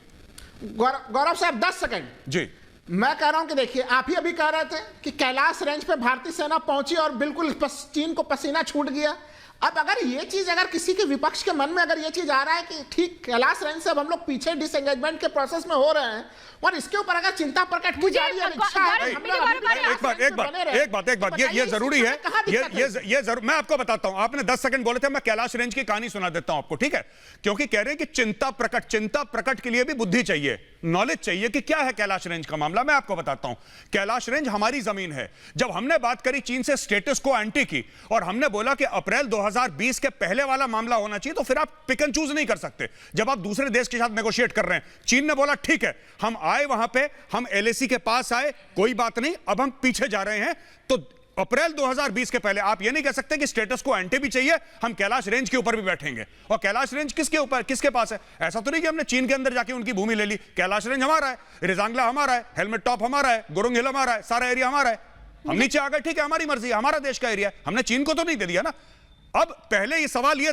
गौरव साहब 10 सेकंड जी। मैं कह रहा हूं कि देखिए, आप ही अभी कह रहे थे कि कैलाश रेंज पे भारतीय सेना पहुंची और बिल्कुल चीन को पसीना छूट गया। अब अगर ये चीज, अगर किसी के विपक्ष के मन में अगर ये चीज आ रहा है कि ठीक कैलाश रेंज से अब हम लोग पीछे डिसएंगेजमेंट के प्रोसेस में हो रहे हैं और इसके ऊपर अगर चिंता प्रकट की जा रही है, एक बात, ये जरूरी है, ये जरूर, मैं आपको बताता हूं। आपने 10 सेकंड बोले थे, मैं कैलाश रेंज की कहानी सुना देता हूं आपको, ठीक है? क्योंकि कह रहे हैं कि चिंता प्रकट के लिए भी बुद्धि चाहिए, नॉलेज चाहिए कि क्या है कैलाश रेंज का मामला। मैं आपको बताता हूं, कैलाश रेंज हमारी जमीन है। जब हमने बात करी चीन से स्टेटस को एंटी की और हमने बोला कि अप्रैल 2020 के पहले वाला मामला होना चाहिए, तो फिर आप पिक एंड चूज नहीं कर सकते। जब आप दूसरे देश के साथ नेगोशिएट कर रहे हैं, चीन ने बोला ठीक है, हम आए वहां पे, हम एलएसी के पास आए, कोई बात नहीं, अब हम पीछे जा रहे हैं। तो अप्रैल 2020 के पहले आप ये नहीं कह सकते कि स्टेटस को एंटी भी चाहिए, हम कैलाश रेंज के ऊपर भी बैठेंगे। और कैलाश रेंज किसके ऊपर, किसके पास है? ऐसा तो नहीं कि हमने चीन के अंदर जाके उनकी भूमि ले ली। कैलाश रेंज हमारा है, रिजांगला हमारा है, हेलमेट टॉप हमारा है, गुरुंग हिल हमारा है, सारा एरिया हमारा है। हम नीचे आ गए, ठीक है, हमारी मर्जी, हमारा देश का एरिया है, हमने चीन को तो नहीं दे दिया ना। अब पहले सवाल ये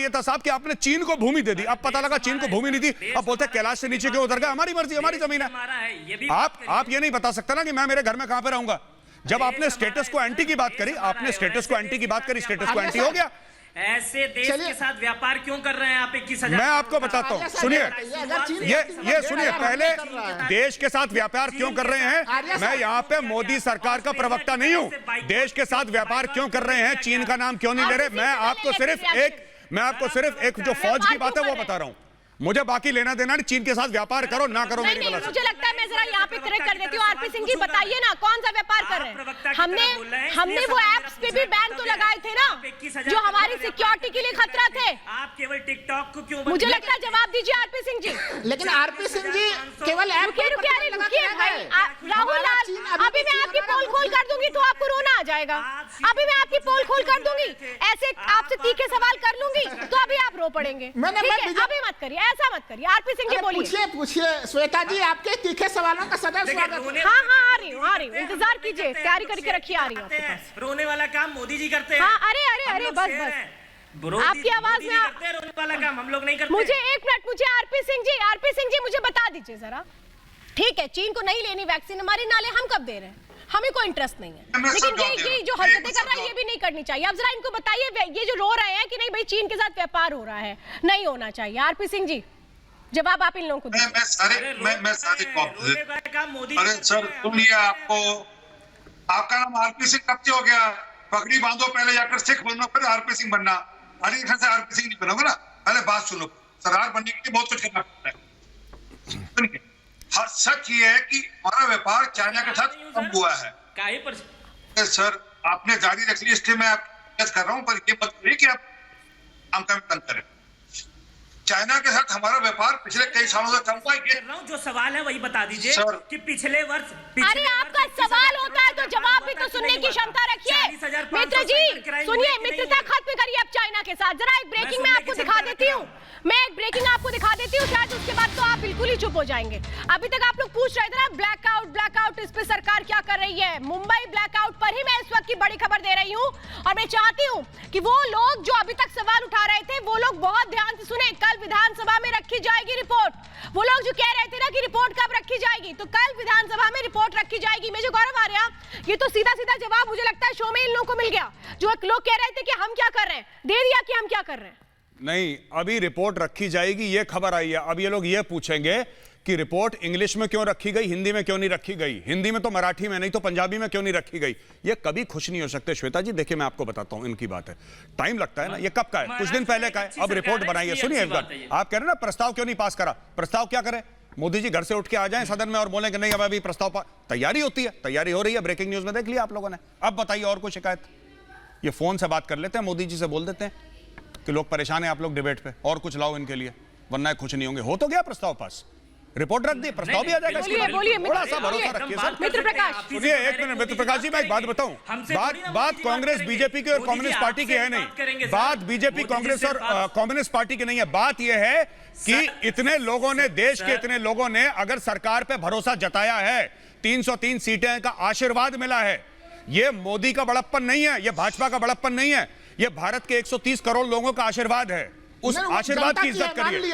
था साहब कि आपने चीन को भूमि दे दी, अब पता लगा चीन को भूमि नहीं दी, अब बोलते कैलाश से नीचे क्यों उतर गए? हमारी मर्जी, हमारी जमीन है। आप ये नहीं बता सकते ना कि मैं मेरे घर में कहां पे रहूंगा। जब आपने स्टेटस को एंटी की बात करी, स्टेटस को एंटी हो गया। ऐसे देश के साथ व्यापार क्यों कर रहे हैं आप? 21,000 मैं आपको बताता हूं, सुनिए, ये सुनिए, पहले देश के साथ व्यापार क्यों कर रहे हैं। मैं यहाँ पे मोदी सरकार का प्रवक्ता नहीं हूं। देश के साथ व्यापार क्यों कर रहे हैं, चीन का नाम क्यों नहीं ले रहे, मैं आपको सिर्फ एक जो फौज की बात है वो बता रहा हूं। मुझे बाकी लेना देना नहीं, चीन के साथ व्यापार करो ना करो मेरी गलत। मुझे लगता है मैं जरा यहाँ पे करेक्ट कर देती हूँ। आरपी सिंह जी बताइए ना, कौन सा व्यापार कर रहे हैं? हमने वो एप्स पे भी बैन तो लगाए थे ना, जो हमारी सिक्योरिटी के लिए खतरा थे। आप केवल टिकटॉक को क्यों? मुझे लगता है जवाब दीजिए आरपी सिंह जी। लेकिन आरपी सिंह जी केवल रुकिए भाई, राहुल लाल, अभी मैं आपकी पोल खोल कर दूंगी तो आपको रोना आ जाएगा। अभी मैं आपकी पोल खोल कर दूंगी, ऐसे आपसे तीखे सवाल कर लूंगी तो अभी आप रो पड़ेंगे। अभी मत करिए, ऐसा मत करिए। आरपी सिंह जी बोलिए। पूछिए श्वेता जी, आपके तीखे सवालों का सदैव स्वागत है। हाँ आ रही हूँ, इंतजार कीजिए, तैयारी करके रखिए, आ रही हूँ आपके पास। रोने वाला काम मोदी जी करते हैं। हाँ, अरे बस आपकी आवाज में रोने वाला काम हम लोग नहीं करते। मुझे एक मिनट, मुझे आरपी सिंह जी मुझे बता दीजिए जरा। ठीक है, चीन को नहीं लेनी वैक्सीन हमारी, नाले हम कब दे रहे हैं? हमें कोई इंटरेस्ट नहीं है, लेकिन ये जो हरकतें कर रहा है ये भी नहीं करनी चाहिए। अब जरा इनको बताइए, ये जो रो रहे हैं कि नहीं भाई चीन के साथ व्यापार हो रहा है, नहीं होना चाहिए। आरपी सिंह जी जवाब आप इन लोगों को दीजिए। अरे सर सुनिए, आपका नाम आरपी सिंह कब से हो गया? पगड़ी बांधो, पहले जाकर सिख बनना, फिर आरपी सिंह बनना। अरे से आरपी सिंह नहीं बनोगे ना, पहले बात सुनो। सरदार बनने के लिए बहुत कुछ करना पड़ता है। सुनिए, सच ये है कि हमारा व्यापार चाइना के साथ कम हुआ है। सर आपने जारी रख ली, इसलिए मैं आपको कर रहा हूँ, पर ये मत करिए कि आप काम कम करें। चाइना के साथ हमारा व्यापार पिछले कई सालों से कम हुआ है। जो सवाल है वही बता दीजिए कि पिछले वर्ष। अरे आपका सवाल होता है तो जवाब भी तो सुनने की क्षमता रखिए। मित्र जी सुनिए, मित्रता खत्म करिए अब चाइना के साथ। जरा एक ब्रेकिंग मैं आपको दिखा देती हूँ, शायद उसके बाद तो आप बिल्कुल ही चुप हो जाएंगे। अभी तक आप लोग पूछ रहे थे ना ब्लैकआउट, इस पे सरकार क्या कर रही है। मुंबई ब्लैकआउट पर ही मैं इस वक्त की बड़ी खबर दे रही हूँ और मैं चाहती हूँ कि वो लोग जो अभी तक सवाल उठा रहे थे वो लोग बहुत ध्यान से सुने। कल विधानसभा में रखी जाएगी रिपोर्ट। वो लोग जो कह रहे थे ना कि रिपोर्ट कब रखी जाएगी, तो कल विधानसभा में रिपोर्ट रखी जाएगी। मैं जो गौरव आर्या, ये तो सीधा जवाब मुझे लगता है शो में इन लोगों को मिल गया। जो लोग कह रहे थे कि हम क्या कर रहे हैं, दे दिया कि हम क्या कर रहे हैं। नहीं, अभी रिपोर्ट रखी जाएगी ये खबर आई है। अब ये लोग ये पूछेंगे कि रिपोर्ट इंग्लिश में क्यों रखी गई, हिंदी में क्यों नहीं रखी गई, हिंदी में तो मराठी में नहीं तो पंजाबी में क्यों नहीं रखी गई, ये कभी खुश नहीं हो सकते श्वेता जी। देखिए मैं आपको बताता हूं, इनकी बात है, टाइम लगता है ना, ये कब का है, कुछ दिन पहले का है, अब रिपोर्ट बनाई है। सुनिए एक बार, आप कह रहे हैं ना प्रस्ताव क्यों नहीं पास करा, प्रस्ताव क्या करे, मोदी जी घर से उठ के आ जाएं सदन में और बोलें कि नहीं अब अभी प्रस्ताव तैयारी होती है, तैयारी हो रही है, ब्रेकिंग न्यूज में देख लिया आप लोगों ने। अब बताइए और कोई शिकायत, ये फोन से बात कर लेते हैं, मोदी जी से बोल देते हैं कि लोग परेशान हैं आप लोग डिबेट पे, और कुछ लाओ इनके लिए, वरना खुश नहीं होंगे। हो तो गया प्रस्ताव पास, रिपोर्ट रख दी, प्रस्ताव भी आ जाएगा। थोड़ा सा भरोसा रखिए सर। मित्र प्रकाश सुनिए एक मिनट, मित्र प्रकाश जी मैं एक बात बताऊं, बात कांग्रेस बीजेपी की और कम्युनिस्ट पार्टी की है नहीं, बात बीजेपी कांग्रेस और कम्युनिस्ट पार्टी की नहीं है, बात यह है कि इतने लोगों ने, देश के इतने लोगों ने अगर सरकार पे भरोसा जताया है, 303 सीटें का आशीर्वाद मिला है, ये मोदी का बड़प्पन नहीं है, ये भाजपा का बड़प्पन नहीं है, ये भारत के 130 करोड़ लोगों का आशीर्वाद है। उस आशीर्वाद की इज्जत करिए,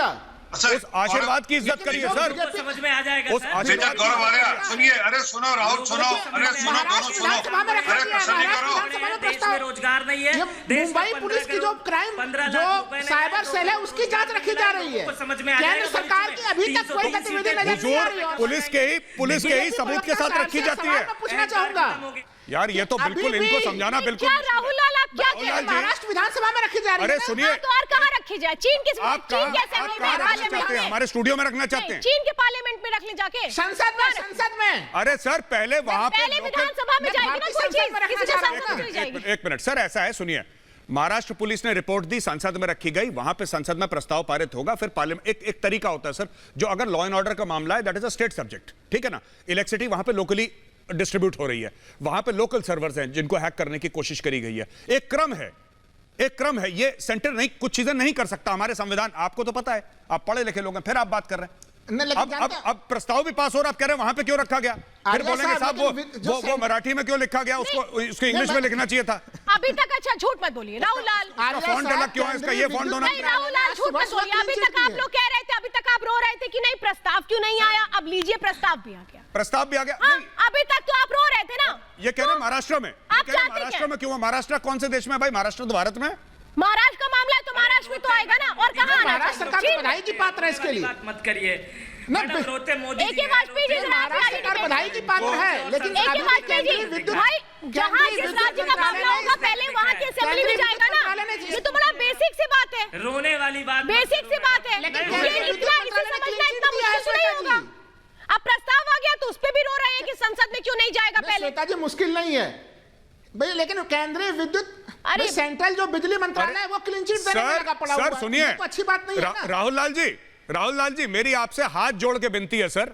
उस आशीर्वाद की इज्जत करिए सर, समझ में आ जाएगा। उस आशीर्वाद गौरव आ गया, सुनिए, अरे सुनो राहुल, सुनो, अरे सुनो, दोनों सुनो, अरे तसल्ली करो। देश में रोजगार नहीं है, मुंबई पुलिस की जो क्राइम, जो साइबर सेल है उसकी जांच रखी जा रही है, केंद्र सरकार की अभी तक कोई गतिविधि नजर नहीं आ रही है, पुलिस के ही सबूत के साथ रखी जाती है। पूछना चाहूंगा यार ये तो बिल्कुल इनको समझाना बिल्कुल। क्या राहुल लाल आप क्या कह रहे हैं? महाराष्ट्र विधानसभा में रखी जा रही है। अरे सुनिए, तो और कहाँ रखी जाए? चीन के आप कहाँ रखना चाहते हैं? हमारे स्टूडियो में रखना चाहते हैं? चीन के पार्लियामेंट में रख ले जाके, संसद में। अरे सर पहले वहां पे विधानसभा में जाएगी ना कोई चीज, किसी के संसद में जाएगी। एक मिनट सर, ऐसा है सुनिए, महाराष्ट्र पुलिस ने रिपोर्ट दी, संसद में रखी गई, वहां पे संसद में प्रस्ताव पारित होगा, फिर पार्लियामेंट एक तरीका होता है सर, जो अगर लॉ एंड ऑर्डर का मामला है that is a state subject, ठीक है ना, इलेक्ट्रिसिटी वहां पे लोकली डिस्ट्रीब्यूट हो रही है, वहां पे लोकल सर्वर्स हैं जिनको हैक करने की कोशिश करी गई है, एक क्रम है, ये सेंटर नहीं कुछ चीजें नहीं कर सकता, हमारे संविधान, आपको तो पता है, आप पढ़े लिखे लोग हैं, फिर आप बात कर रहे हैं। अब प्रस्ताव भी पास हो रहा, आप कह रहे हैं वहां पे क्यों रखा गया, फिर बोलेंगे साहब वो मराठी में क्यों लिखा गया, उसको इंग्लिश में लिखना चाहिए था। अभी तक अच्छा झूठ मत बोलिए राहुल लाल, फॉन्ट अलग क्यों है इसका, ये फॉन्ट होना। राहुल लाल झूठ मत बोलिए, अभी तक आप लोग कह रहे थे, अभी तक आप रो रहे थे कि नहीं प्रस्ताव क्यों नहीं आया, अब लीजिए प्रस्ताव भी आ गया, प्रस्ताव भी आ गया। अभी तक तो आप रो रहे थे ना, ये कह रहे महाराष्ट्र में, महाराष्ट्र में क्यों, महाराष्ट्र कौन से देश में भाई, महाराष्ट्र तो भारत में, महाराष्ट्र का मामला है तो महाराष्ट्र में तो आएगा ना, और कहाँ महाराष्ट्र सरकार को बधाई की पात्र है इसके लिए, मत करिए। मोदी जी महाराष्ट्र सरकार बधाई की पात्र है, लेकिन भाई जहाँ जिस राज्य का मामला होगा पहले वहाँ की असेंबली में जाएगा ना, ये तो बड़ा बेसिक सी बात है, रोने वाली बात, बेसिक सी बात है, ये इतना इसे समझना इतना मुश्किल नहीं होगा। अब प्रस्ताव आ गया तो उस पे भी रो रहे हैं कि संसद में क्यों नहीं जाएगा पहले। श्वेता जी मुश्किल नहीं है भाई, लेकिन केंद्रीय विद्युत, सेंट्रल जो बिजली मंत्रालय है वो क्लीन चिट देने में लगा पड़ा हुआ है, सर सुनिए, तो अच्छी बात नहीं है ना। राहुल लाल जी मेरी आपसे हाथ जोड़ के विनती है सर,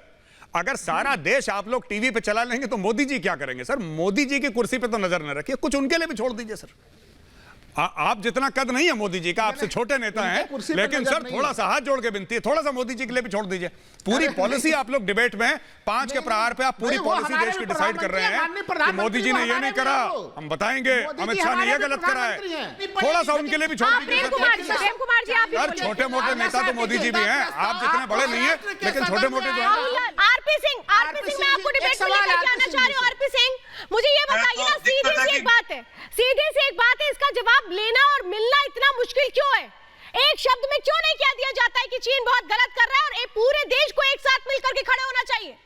अगर सारा देश आप लोग टीवी पे चला लेंगे तो मोदी जी क्या करेंगे सर, मोदी जी की कुर्सी पे तो नजर न रखिए, कुछ उनके लिए भी छोड़ दीजिए सर। आप जितना कद नहीं है मोदी जी का, आपसे छोटे नेता हैं, लेकिन सर थोड़ा सा हाथ जोड़ के विनती है, थोड़ा सा मोदी जी के लिए भी छोड़ दीजिए। पूरी पॉलिसी आप लोग डिबेट में 5 के प्रहार पे आप पूरी पॉलिसी देश की डिसाइड कर रहे हैं कि मोदी जी ने ये नहीं करा, हम बताएंगे, अमित शाह ने ये गलत करा है, थोड़ा सा उनके लिए भी छोड़ दीजिए। यार छोटे मोटे नेता तो मोदी जी भी हैं, आप जितने बड़े नहीं है लेकिन छोटे मोटे जो हैं। आरपी सिंह मैं आपको डिबेट में लेकर जाना चाह रही हूँ। आरपी सिंह मुझे ये बताइए ना, सीधी सी एक बात है, सीधी सी एक बात है, इसका जवाब लेना और मिलना इतना मुश्किल क्यों है? एक शब्द में क्यों नहीं कह दिया जाता है कि चीन बहुत गलत कर रहा है और पूरे देश को एक साथ मिलकर के खड़े होना चाहिए?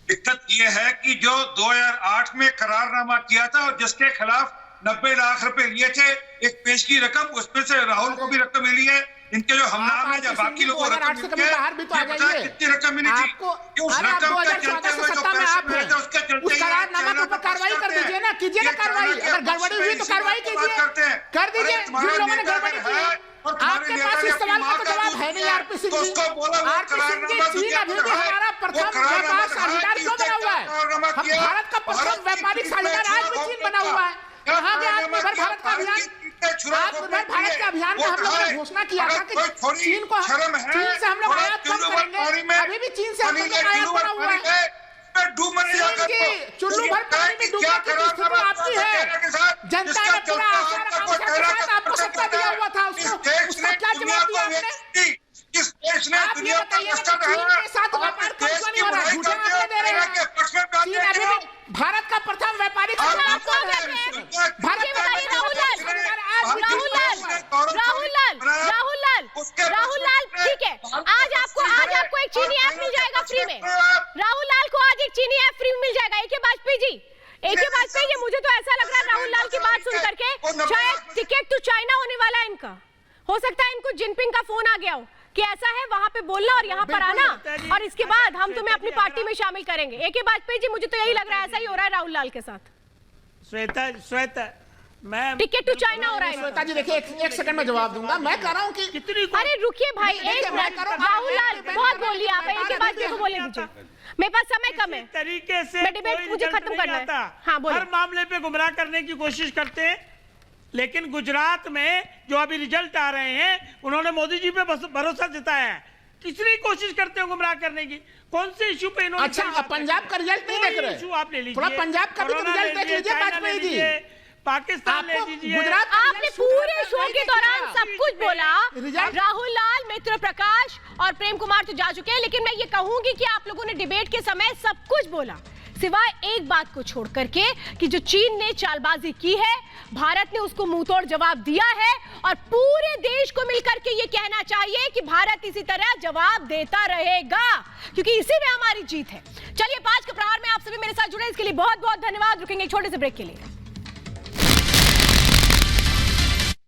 दिक्कत यह है कि जो 2008 में करारनामा किया था और जिसके खिलाफ 90 लाख रुपए लिए थे, एक पेश की रकम, उसमें से राहुल को भी रकम मिली है, इनके जो हमनाम है या बाकी लोगों को रकम मिली है, कितनी रकम मिली थी, उस रकम के चलते हुए जो पैसे मिले थे उसके चलते कार्रवाई कर दीजिए ना, कीजिए ना कार्रवाई, अगर गड़बड़ी हुई तो कार्रवाई कीजिए, कर दीजिए, जिन लोगों ने गड़बड़ी की है। आपके पास इस सवाल का तो जवाब है नहीं आरपी सिंह जी। आरपी सिंह जी, चीन अभी भी हमारा प्रथम व्यापार साझेदार क्यों बना हुआ है? हम भारत का प्रथम व्यापारिक साझेदार आज भी चीन बना हुआ है। कहाँ गया आत्मनिर्भर भारत का अभियान? आत्मनिर्भर भारत के अभियान में हम लोगों ने घोषणा किया था कि चीन से हम लोग आयात कम करेंगे, अभी भी चीन से हम लोग आयात बना हुआ है। चुल्लू भर पानी में डूबने की स्थिति आपकी है, जनता ने पूरा आपको सत्ता दिया हुआ था, उसका क्या जवाब दिया आपने? इस देश ने दुनिया का चीन के साथ व्यापार कम क्यों नहीं हो रहा? झूठे आंकड़े दे रहे हैं। चीन अभी भी भारत का प्रथम व्यापारिक राहुल लाल ठीक है, आज आपको एक चीनी ऐप में राहुल लाल को आज एक चीनी ऐप फ्री में मिल जाएगा। AK वाजपेयी जी, AK वाजपेयी जी, मुझे तो ऐसा लग रहा है राहुल लाल की बात सुन करके शायद टिकट टू चाइना होने वाला है इनका। हो सकता है इनको जिनपिंग का फोन आ गया हो कि ऐसा है, वहां पे बोलना और यहाँ पर आना, और इसके बाद हम तुम्हें अपनी पार्टी में शामिल करेंगे। AK वाजपेयी जी, मुझे तो यही लग रहा है ऐसा ही हो रहा है राहुल लाल के साथ। श्वेता मैं टिकट टू चाइना हो रहा है। श्वेता जी देखिए, एक सेकंड में जवाब दूंगा। मैं कह रहा हूँ कि कितनी अरे रुकिए भाई, एक मिनट। राहुल लाल बहुत बोल लिया आप, AK वाजपेयी को बोलने दीजिए, मेरे पास समय कम है। तरीके से मैं डिबेट मुझे खत्म करना है। हाँ बोलिए। हर मामले पे गुमराह करने की कोशिश करते हैं, लेकिन गुजरात में जो अभी रिजल्ट आ रहे हैं उन्होंने मोदी जी पे भरोसा जताया है। किसने कोशिश करते हो गुमराह करने की? कौन से इशू पे इन्होंने? अच्छा, पंजाब का रिजल्ट नहीं देख रहे? इशू आप ले लीजिए, थोड़ा पंजाब का भी तो रिजल्ट देख लीजिए वाजपेयी जी। पाकिस्तान ले लीजिए, गुजरात आपने पूरे शो के दौरान सब कुछ बोला। राहुल लाल, मित्र प्रकाश और प्रेम कुमार तो जा चुके हैं, लेकिन मैं ये कहूंगी कि आप लोगों ने डिबेट के समय सब कुछ बोला, सिवाय एक बात को छोड़ करके कि जो चीन ने चालबाजी की है, भारत ने उसको मुंहतोड़ जवाब दिया है, और पूरे देश को मिलकर के ये कहना चाहिए कि भारत इसी तरह जवाब देता रहेगा, क्योंकि इसी में हमारी जीत है। चलिए 5 के प्रहार में आप सभी मेरे साथ जुड़े, इसके लिए बहुत बहुत धन्यवाद। रुकेंगे एक छोटे से ब्रेक के लिए।